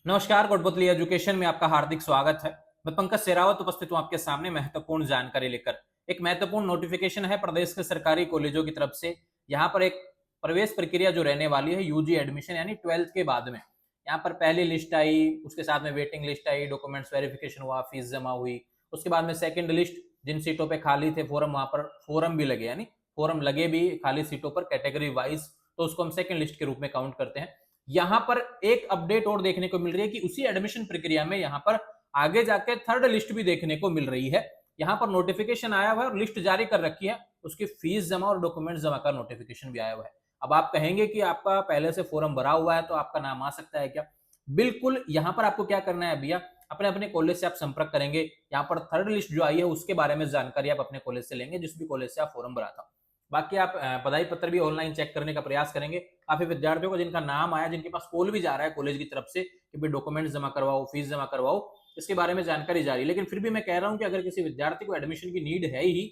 नमस्कार, कोटपुतली एजुकेशन में आपका हार्दिक स्वागत है। मैं पंकज सेरावत उपस्थित हूं आपके सामने महत्वपूर्ण जानकारी लेकर। एक महत्वपूर्ण नोटिफिकेशन है प्रदेश के सरकारी कॉलेजों की तरफ से। यहाँ पर एक प्रवेश प्रक्रिया जो रहने वाली है यूजी एडमिशन यानी 12th के बाद में। यहाँ पर पहली लिस्ट आई, उसके साथ में वेटिंग लिस्ट आई, डॉक्यूमेंट्स वेरिफिकेशन हुआ, फीस जमा हुई। उसके बाद में सेकंड लिस्ट, जिन सीटों पे खाली थे फॉर्म, वहां पर फॉर्म भी लगे, यानी फॉर्म लगे भी खाली सीटों पर कैटेगरी वाइज, तो उसको हम सेकंड लिस्ट के रूप में काउंट करते हैं। यहां पर एक अपडेट और देखने को मिल रही है कि उसी एडमिशन प्रक्रिया में यहां पर आगे जाके थर्ड लिस्ट भी देखने को मिल रही है। यहां पर नोटिफिकेशन आया हुआ है और लिस्ट जारी कर रखी है, उसकी फीस जमा और डॉक्यूमेंट जमा का नोटिफिकेशन भी आया हुआ है। अब आप कहेंगे कि आपका पहले से फॉर्म भरा हुआ है तो आपका नाम आ सकता है क्या? बिल्कुल। यहां पर आपको क्या करना है भैया, अपने अपने कॉलेज से आप संपर्क करेंगे। यहाँ पर थर्ड लिस्ट जो आई है उसके बारे में जानकारी आप अपने कॉलेज से लेंगे, जिस भी कॉलेज से आप फॉर्म भरा था। बाकी आप बधाई पत्र भी ऑनलाइन चेक करने का प्रयास करेंगे। काफी विद्यार्थियों को जिनका नाम आया, जिनके पास कॉल भी जा रहा है कॉलेज की तरफ से कि भाई डॉक्यूमेंट्स जमा करवाओ, फीस जमा करवाओ, इसके बारे में जानकारी जारी। लेकिन फिर भी मैं कह रहा हूं कि अगर किसी विद्यार्थी को एडमिशन की नीड है ही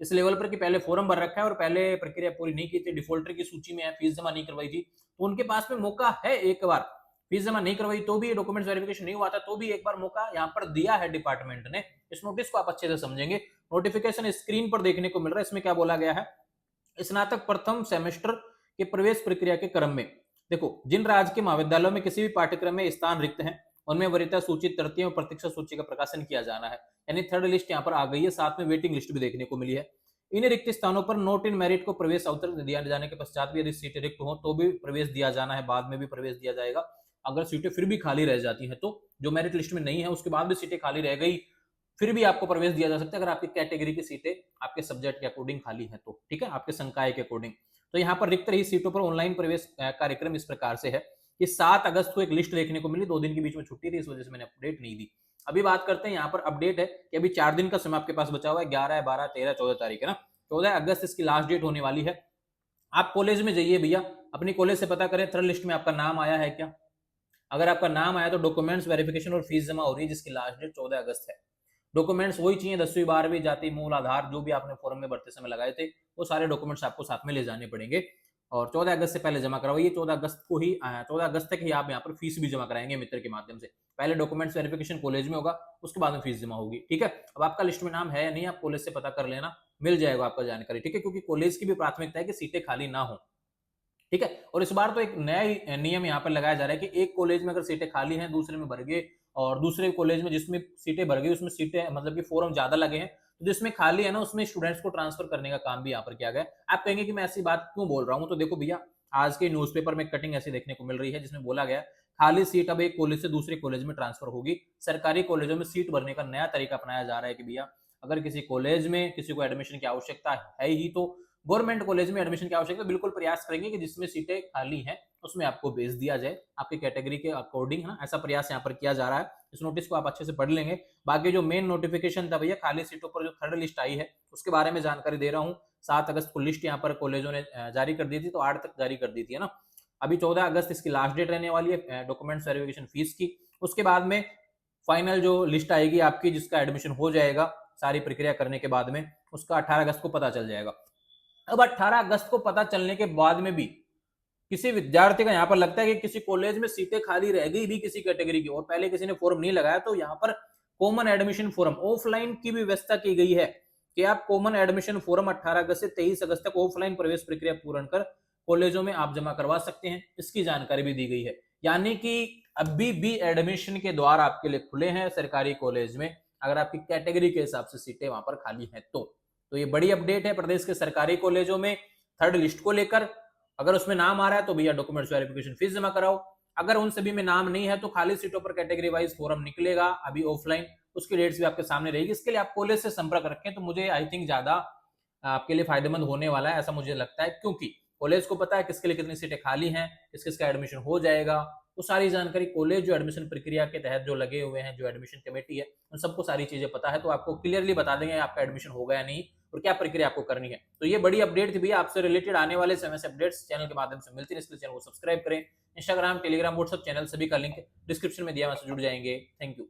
इस लेवल पर कि पहले फॉर्म भर रखा है और पहले प्रक्रिया पूरी नहीं की थी, डिफॉल्टर की सूची में है, फीस जमा नहीं करवाई थी, तो उनके पास में मौका है। एक बार फीस जमा नहीं करवाई तो भी, डॉक्यूमेंट्स वेरिफिकेशन नहीं हुआ था तो भी, एक बार मौका यहाँ पर दिया है डिपार्टमेंट ने। इस नोटिस को आप अच्छे से समझेंगे। नोटिफिकेशन स्क्रीन पर देखने को मिल रहा है। इसमें क्या बोला गया है, स्नातक प्रथम सेमेस्टर के प्रवेश प्रक्रिया के क्रम में देखो, जिन राजकीय महाविद्यालयों में किसी भी पाठ्यक्रम में स्थान रिक्त हैं उनमें वरीयता सूची, तृतीय और प्रतीक्षा सूची का प्रकाशन किया जाना है। यानी थर्ड लिस्ट यहाँ पर आ गई है, साथ में वेटिंग लिस्ट भी देखने को मिली है। इन रिक्त स्थानों पर नोट इन मेरिट को प्रवेश अवसर दिया जाने के पश्चात भी यदि सीटें रिक्त हो तो भी प्रवेश दिया जाना है, बाद में भी प्रवेश दिया जाएगा। अगर सीटें फिर भी खाली रह जाती हैं तो, जो मेरिट लिस्ट में नहीं है उसके बाद भी सीटें खाली रह गई, फिर भी आपको प्रवेश दिया जा सकता है अगर आपकी कैटेगरी की सीटें आपके सब्जेक्ट के अकॉर्डिंग खाली है तो, ठीक है, आपके संकाय के अकॉर्डिंग। तो यहाँ पर रिक्त रही सीटों पर ऑनलाइन प्रवेश कार्यक्रम इस प्रकार से है कि 7 अगस्त को एक लिस्ट देखने को मिली। 2 दिन के बीच में छुट्टी थी, इस वजह से मैंने अपडेट नहीं दी। अभी बात करते हैं, यहाँ पर अपडेट है कि अभी 4 दिन का समय आपके पास बचा हुआ है। 11, 12, 13, 14 तारीख है ना। 14 अगस्त इसकी लास्ट डेट होने वाली है। आप कॉलेज में जाइए भैया, अपनी कॉलेज से पता करें थर्ड लिस्ट में आपका नाम आया है क्या। अगर आपका नाम आया तो डॉक्यूमेंट्स वेरिफिकेशन और फीस जमा हो रही है, जिसकी लास्ट डेट 14 अगस्त है। डॉक्यूमेंट्स वही चाहिए, 10वीं 12वीं, जाति, मूल आधार, जो भी आपने फॉर्म में भरते समय लगाए थे वो सारे डॉक्यूमेंट्स आपको साथ में ले जाने पड़ेंगे और 14 अगस्त से पहले जमा करवाइए। 14 अगस्त को ही 14 अगस्त तक ही आप यहाँ पर फीस भी जमा कराएंगे मित्र के माध्यम से। पहले डॉक्यूमेंट्स वेरिफिकेशन कॉलेज में होगा, उसके बाद में फीस जमा होगी, ठीक है। अब आपका लिस्ट में नाम है या नहीं, आप कॉलेज से पता कर लेना, मिल जाएगा आपका जानकारी, ठीक है, क्योंकि कॉलेज की भी प्राथमिकता है कि सीटें खाली ना हो, ठीक है। और इस बार तो एक नया नियम यहाँ पर लगाया जा रहा है कि एक कॉलेज में अगर सीटें खाली हैं, दूसरे में भर गए, और दूसरे कॉलेज में जिसमें सीटें भर गई उसमें सीटें मतलब कि फॉर्म ज्यादा लगे हैं, तो जिसमें खाली है ना उसमें स्टूडेंट्स को ट्रांसफर करने का काम भी यहाँ पर किया गया है। आप कहेंगे कि मैं ऐसी बात क्यों बोल रहा हूँ, तो देखो भैया, आज के न्यूज़पेपर में कटिंग ऐसी देखने को मिल रही है जिसमें बोला गया खाली सीट अब एक कॉलेज से दूसरे कॉलेज में ट्रांसफर होगी। सरकारी कॉलेजों में सीट भरने का नया तरीका अपनाया जा रहा है कि भैया अगर किसी कॉलेज में किसी को एडमिशन की आवश्यकता है ही तो गवर्नमेंट कॉलेज में एडमिशन की आवश्यकता बिल्कुल प्रयास करेंगे कि जिसमें सीटें खाली हैं उसमें आपको भेज दिया जाए आपकी कैटेगरी के अकॉर्डिंग, है ना। ऐसा प्रयास यहाँ पर किया जा रहा है। इस नोटिस को आप अच्छे से पढ़ लेंगे। बाकी जो मेन नोटिफिकेशन था भैया, खाली सीटों पर जो थर्ड लिस्ट आई है उसके बारे में जानकारी दे रहा हूँ। 7 अगस्त को लिस्ट यहाँ पर कॉलेजों ने जारी कर दी थी, तो 8 तक जारी कर दी थी, है ना। अभी 14 अगस्त इसकी लास्ट डेट रहने वाली है डॉक्यूमेंट्स वेरिफिकेशन फीस की। उसके बाद में फाइनल जो लिस्ट आएगी आपकी, जिसका एडमिशन हो जाएगा सारी प्रक्रिया करने के बाद में, उसका 18 अगस्त को पता चल जाएगा। अब 18 अगस्त को पता चलने के बाद में भी किसी विद्यार्थी का यहाँ पर लगता है कि किसी कॉलेज में सीटें खाली रह गई भी किसी कैटेगरी की और पहले किसी ने फॉर्म नहीं लगाया, तो यहाँ पर कॉमन एडमिशन फॉर्म ऑफलाइन की भी व्यवस्था की गई है कि आप कॉमन एडमिशन फॉर्म 18 अगस्त से 23 अगस्त तक ऑफलाइन प्रवेश प्रक्रिया पूर्ण कर कॉलेजों में आप जमा करवा सकते हैं। इसकी जानकारी भी दी गई है। यानी कि अभी भी एडमिशन के द्वार आपके लिए खुले हैं सरकारी कॉलेज में, अगर आपकी कैटेगरी के हिसाब से सीटें वहां पर खाली हैं तो ये बड़ी अपडेट है प्रदेश के सरकारी कॉलेजों में थर्ड लिस्ट को लेकर। अगर उसमें नाम आ रहा है तो भैया डॉक्यूमेंट्स वेरिफिकेशन फीस जमा कराओ। अगर उन सभी में नाम नहीं है तो खाली सीटों पर कैटेगरी वाइज फॉर्म निकलेगा अभी ऑफलाइन, उसकी डेट्स भी आपके सामने रहेगी। इसके लिए आप कॉलेज से संपर्क रखें तो मुझे आई थिंक ज्यादा आपके लिए फायदेमंद होने वाला है, ऐसा मुझे लगता है, क्योंकि कॉलेज को पता है किसके लिए कितनी सीटें खाली हैं, किस किसका एडमिशन हो जाएगा। वो सारी जानकारी कॉलेज जो एडमिशन प्रक्रिया के तहत जो लगे हुए हैं, जो एडमिशन कमेटी है, उन सबको सारी चीजें पता है, तो आपको क्लियरली बता देंगे आपका एडमिशन होगा या नहीं और क्या प्रक्रिया आपको करनी है। तो ये बड़ी अपडेट थी भैया, आपसे रिलेटेड आने वाले समय से अपडेट्स चैनल के माध्यम से मिलती है, इसलिए चैनल को सब्सक्राइब करें। इंस्टाग्राम, टेलीग्राम, व्हाट्सएप चैनल सभी का लिंक डिस्क्रिप्शन में दिया, वहां से जुड़ जाएंगे। Thank you.